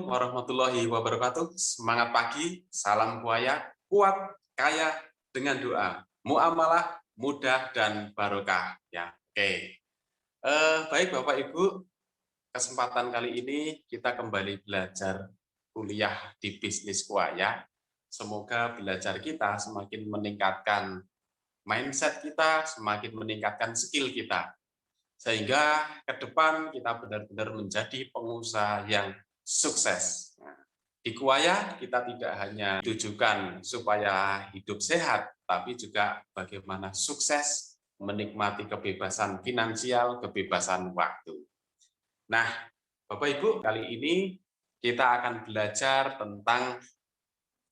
warahmatullahi wabarakatuh. Semangat pagi, salam kuaya, kuat, kaya dengan doa. Muamalah mudah dan barokah. Ya, oke. Baik Bapak Ibu, kesempatan kali ini kita kembali belajar kuliah di bisnis kuaya. Semoga belajar kita semakin meningkatkan mindset kita, semakin meningkatkan skill kita. Sehingga ke depan kita benar-benar menjadi pengusaha yang sukses. Nah, di Kuaya kita tidak hanya ditujukan supaya hidup sehat, tapi juga bagaimana sukses menikmati kebebasan finansial, kebebasan waktu. Nah, Bapak Ibu, kali ini kita akan belajar tentang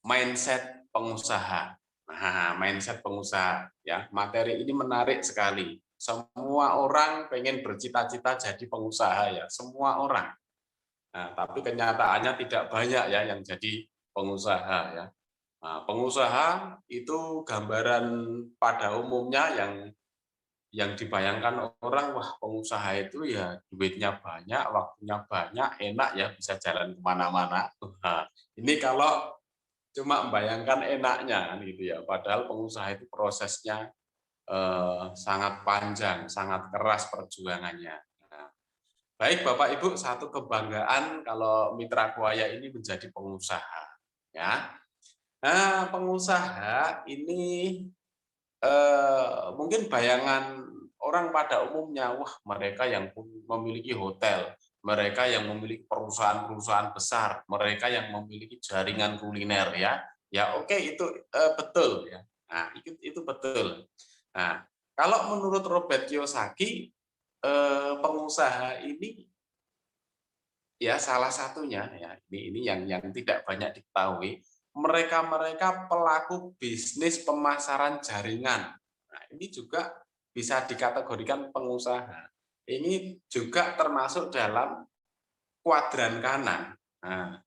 mindset pengusaha. Nah, mindset pengusaha ya, materi ini menarik sekali. Semua orang pengen bercita-cita jadi pengusaha ya, semua orang. Nah, tapi kenyataannya tidak banyak ya yang jadi pengusaha ya. Nah, pengusaha itu gambaran pada umumnya yang dibayangkan orang, wah pengusaha itu ya duitnya banyak, waktunya banyak, enak ya bisa jalan kemana-mana. Nah, ini kalau cuma membayangkan enaknya kan gitu ya. Padahal pengusaha itu prosesnya sangat panjang, sangat keras perjuangannya. Nah, baik Bapak Ibu, satu kebanggaan kalau Mitra Kuaya ini menjadi pengusaha. Ya, nah pengusaha ini mungkin bayangan orang pada umumnya, wah mereka yang memiliki hotel, mereka yang memiliki perusahaan-perusahaan besar, mereka yang memiliki jaringan kuliner ya. Ya oke itu betul ya. Nah, itu betul. Nah, kalau menurut Robert Kiyosaki pengusaha ini ya salah satunya ya ini yang tidak banyak diketahui, mereka pelaku bisnis pemasaran jaringan. Nah, ini juga bisa dikategorikan pengusaha. Ini juga termasuk dalam kuadran kanan. Nah,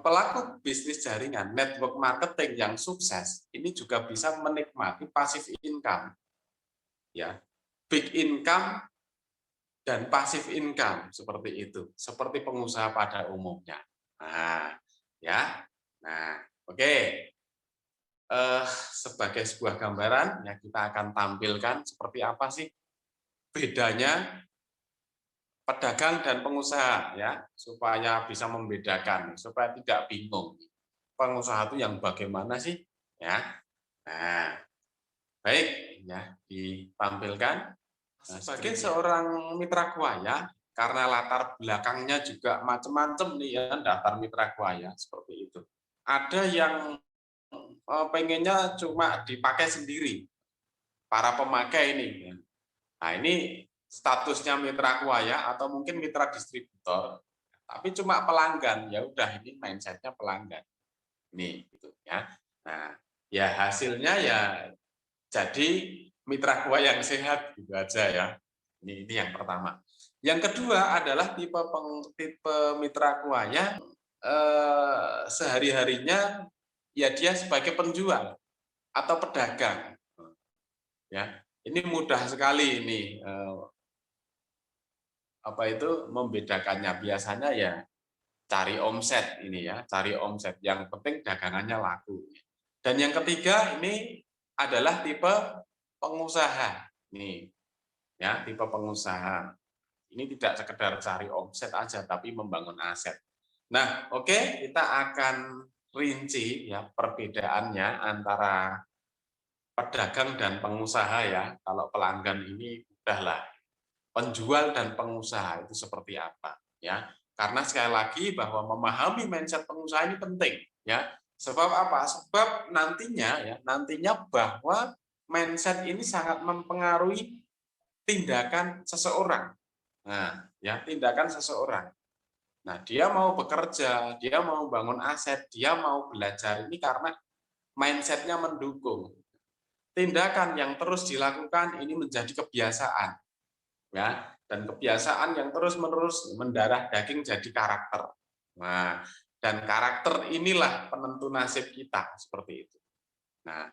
pelaku bisnis jaringan, network marketing yang sukses, ini juga bisa menikmati passive income. Ya, big income dan passive income seperti itu, seperti pengusaha pada umumnya. Nah, ya. Nah, oke. Sebagai sebuah gambaran ya kita akan tampilkan seperti apa sih bedanya pedagang dan pengusaha ya, supaya bisa membedakan, supaya tidak bingung. Pengusaha itu yang bagaimana sih? Ya. Nah, baik ya ditampilkan. Nah, sebagai seorang mitra kuaya, karena latar belakangnya juga macam-macam nih ya, daftar mitra kuaya seperti itu. Ada yang pengennya cuma dipakai sendiri, para pemakai ini. Ya. Nah ini statusnya mitra kuaya atau mungkin mitra distributor, tapi cuma pelanggan. Ya udah ini mindsetnya pelanggan. Ini gitu ya. Nah ya hasilnya ya jadi mitra kuaya yang sehat gitu aja ya. Ini yang pertama. Yang kedua adalah tipe mitra kuaya sehari-harinya ya dia sebagai penjual atau pedagang. Ya, ini mudah sekali ini apa itu membedakannya. Biasanya ya cari omset ini ya, cari omset. Yang penting dagangannya laku. Dan yang ketiga ini adalah tipe pengusaha. Nih, ya, tipe pengusaha. Ini tidak sekedar cari omset aja, tapi membangun aset. Nah, oke, kita akan rinci ya perbedaannya antara pedagang dan pengusaha ya. Kalau pelanggan ini udahlah, penjual dan pengusaha itu seperti apa ya. Karena sekali lagi bahwa memahami mindset pengusaha ini penting ya. Sebab apa? Sebab nantinya bahwa mindset ini sangat mempengaruhi tindakan seseorang. Nah, ya tindakan seseorang. Nah, dia mau bekerja, dia mau bangun aset, dia mau belajar ini karena mindsetnya mendukung. Tindakan yang terus dilakukan ini menjadi kebiasaan, ya, dan kebiasaan yang terus-menerus mendarah daging jadi karakter. Nah, dan karakter inilah penentu nasib kita seperti itu. Nah,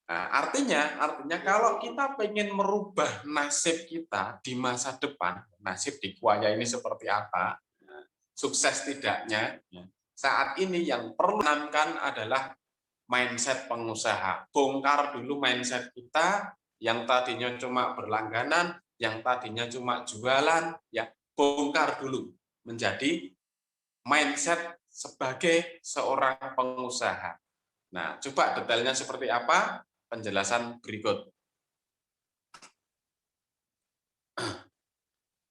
artinya kalau kita pengen merubah nasib kita di masa depan, nasib di kuaya ini seperti apa? sukses tidaknya, ya, saat ini yang perlu ditanamkan adalah mindset pengusaha. Bongkar dulu mindset kita yang tadinya cuma berlangganan, yang tadinya cuma jualan, ya bongkar dulu menjadi mindset sebagai seorang pengusaha. Nah, coba detailnya seperti apa? Penjelasan berikut.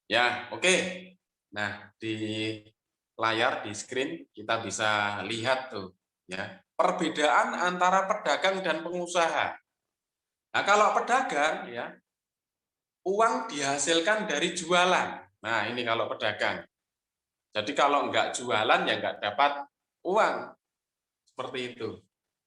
Ya, oke. Nah, di layar, di screen kita bisa lihat tuh, ya, perbedaan antara pedagang dan pengusaha. Nah, kalau pedagang, ya, uang dihasilkan dari jualan. Nah, ini kalau pedagang. Jadi kalau nggak jualan ya nggak dapat uang. Seperti itu.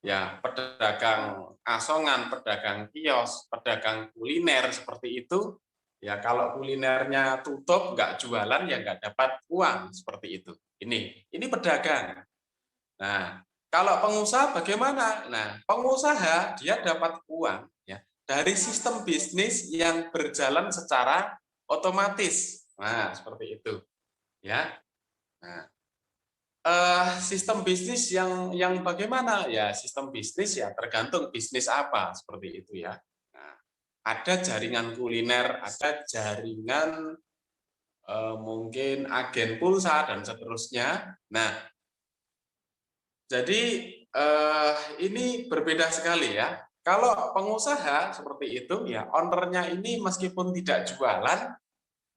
Ya, pedagang asongan, pedagang kios, pedagang kuliner seperti itu. Ya, kalau kulinernya tutup, nggak jualan ya nggak dapat uang seperti itu. Ini pedagang. Nah, kalau pengusaha bagaimana? Nah, pengusaha dia dapat uang ya dari sistem bisnis yang berjalan secara otomatis. Nah, seperti itu, ya. Nah, sistem bisnis yang bagaimana? Ya, sistem bisnis ya tergantung bisnis apa seperti itu ya. Nah, ada jaringan kuliner, ada jaringan mungkin agen pulsa dan seterusnya. Nah, jadi ini berbeda sekali ya. Kalau pengusaha seperti itu ya, ownernya ini meskipun tidak jualan,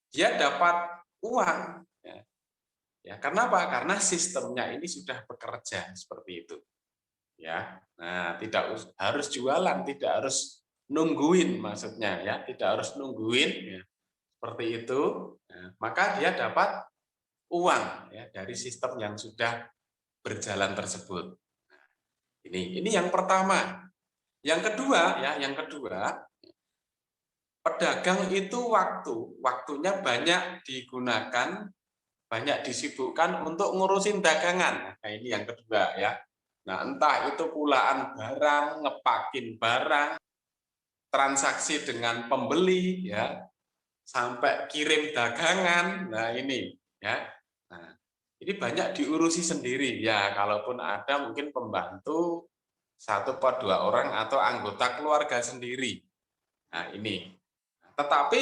dia dapat uang. Ya, ya karena apa? Karena sistemnya ini sudah bekerja seperti itu. Ya, nah tidak harus jualan, tidak harus nungguin maksudnya ya, tidak harus nungguin ya, seperti itu. Nah, maka dia dapat uang ya dari sistem yang sudah berjalan tersebut. Ini yang pertama. Yang kedua ya, yang kedua, pedagang itu waktunya banyak digunakan, banyak disibukkan untuk ngurusin dagangan. Nah, ini yang kedua ya. Nah, entah itu pulaan barang, ngepakin barang, transaksi dengan pembeli ya, sampai kirim dagangan. Nah, ini ya. Nah, ini banyak diurusi sendiri ya, kalaupun ada mungkin pembantu satu atau dua orang atau anggota keluarga sendiri. Nah, ini. Tetapi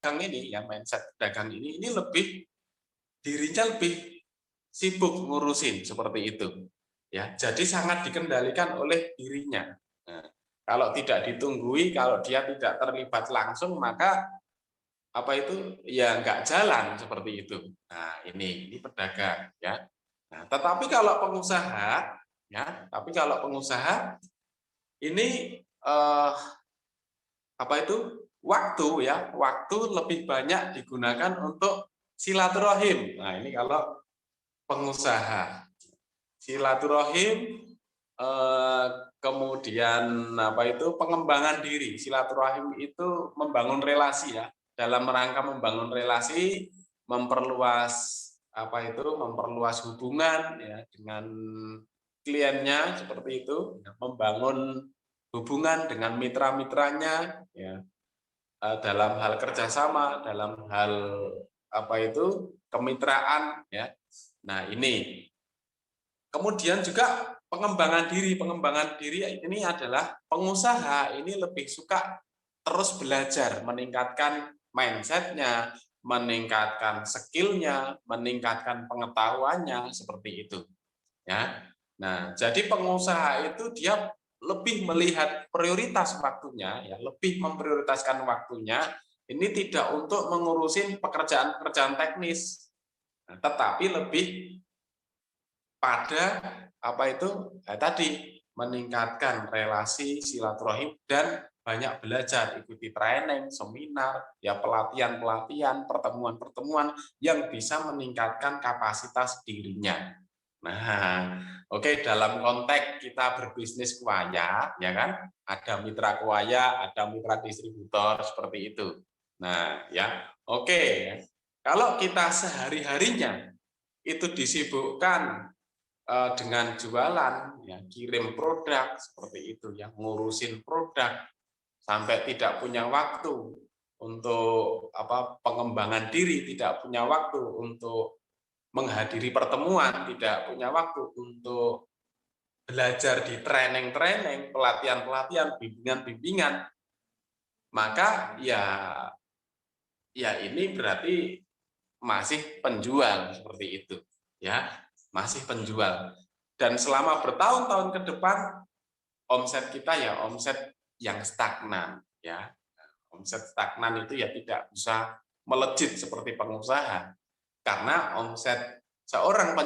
dagang ini, yang mindset dagang ini lebih dirinya lebih sibuk ngurusin seperti itu. Ya, jadi sangat dikendalikan oleh dirinya. Nah, kalau tidak ditunggui, kalau dia tidak terlibat langsung, maka apa itu ya nggak jalan seperti itu. Nah, ini pedagang ya. Nah, tetapi kalau pengusaha ya, tapi kalau pengusaha ini apa itu waktu ya, waktu lebih banyak digunakan untuk silaturahim. Nah, ini kalau pengusaha. Silaturahim kemudian apa itu pengembangan diri. Silaturahim itu membangun relasi ya. Dalam rangka membangun relasi, memperluas apa itu memperluas hubungan ya dengan kliennya seperti itu, membangun hubungan dengan mitra-mitranya ya, dalam hal kerjasama, dalam hal apa itu kemitraan ya. Nah, ini kemudian juga pengembangan diri ini adalah pengusaha ini lebih suka terus belajar, meningkatkan mindset-nya, meningkatkan skill-nya, meningkatkan pengetahuannya seperti itu. Ya. Nah, jadi pengusaha itu dia lebih melihat prioritas waktunya, ya, lebih memprioritaskan waktunya. Ini tidak untuk mengurusin pekerjaan-pekerjaan teknis, nah, tetapi lebih pada apa itu tadi meningkatkan relasi silaturahim dan banyak belajar, ikuti training, seminar, ya pelatihan-pelatihan, pertemuan-pertemuan yang bisa meningkatkan kapasitas dirinya. Nah, oke, dalam konteks kita berbisnis kuaya, ya kan? Ada mitra kuaya, ada mitra distributor seperti itu. Nah, ya, oke. Kalau kita sehari-harinya itu disibukkan dengan jualan, ya, kirim produk seperti itu, ya, ngurusin produk sampai tidak punya waktu untuk apa pengembangan diri, tidak punya waktu untuk menghadiri pertemuan, tidak punya waktu untuk belajar di training-training, pelatihan-pelatihan, bimbingan-bimbingan, maka ya ini berarti masih penjual seperti itu, ya, masih penjual. Dan selama bertahun-tahun ke depan, omset kita ya omset yang stagnan, ya. Omset stagnan itu ya tidak bisa melejit seperti pengusaha, karena omset seorang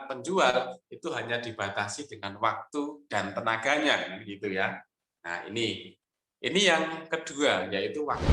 penjual itu hanya dibatasi dengan waktu dan tenaganya, gitu ya. Nah, ini yang kedua, yaitu waktu.